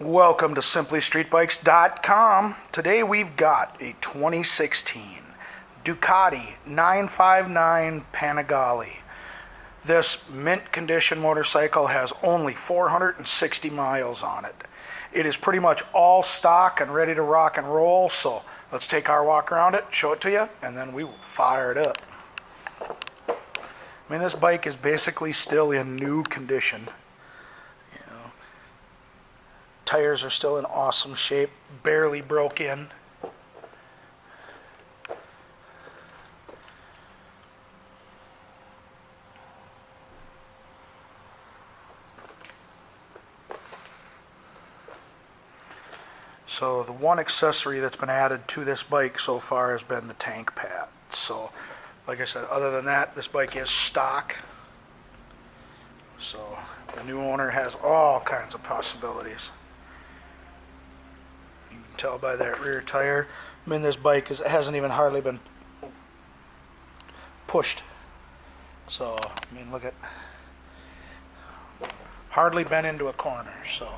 Welcome to SimplyStreetBikes.com. Today we've got a 2016 Ducati 959 Panigale. This mint condition motorcycle has only 460 miles on it. It is pretty much all stock and ready to rock and roll, so let's take our walk around it, show it to you, and then we will fire it up. I mean, this bike is basically still in new condition. Tires are still in awesome shape, barely broke in. So the one accessory that's been added to this bike so far has been the tank pad. So like I said, other than that, this bike is stock. So the new owner has all kinds of possibilities. You can tell by that rear tire. I mean, this bike hasn't even hardly been pushed. So, I mean, look at, hardly been into a corner, so.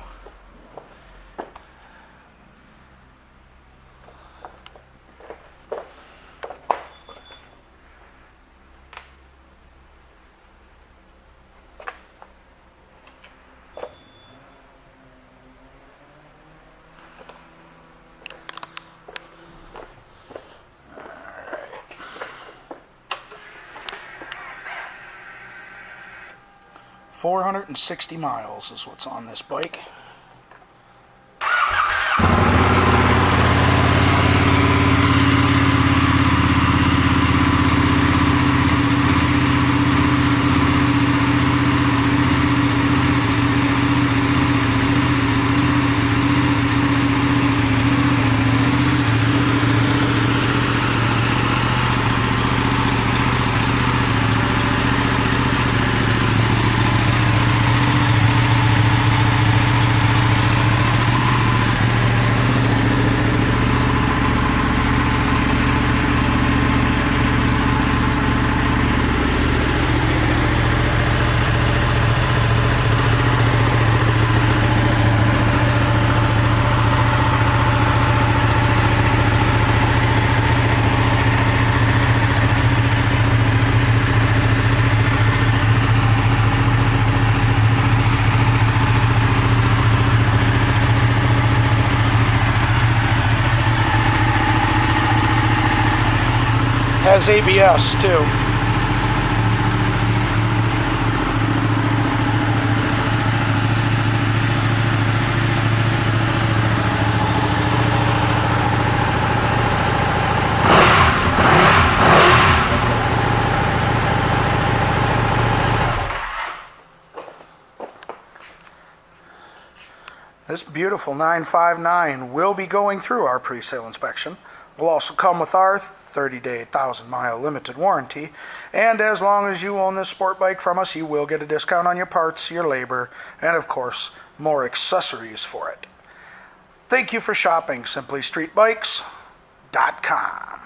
$460 miles is what's on this bike. Has ABS too. This beautiful 959 will be going through our pre-sale inspection. Will also come with our 30-day, 1,000-mile limited warranty. And as long as you own this sport bike from us, you will get a discount on your parts, your labor, and of course, more accessories for it. Thank you for shopping SimplyStreetBikes.com.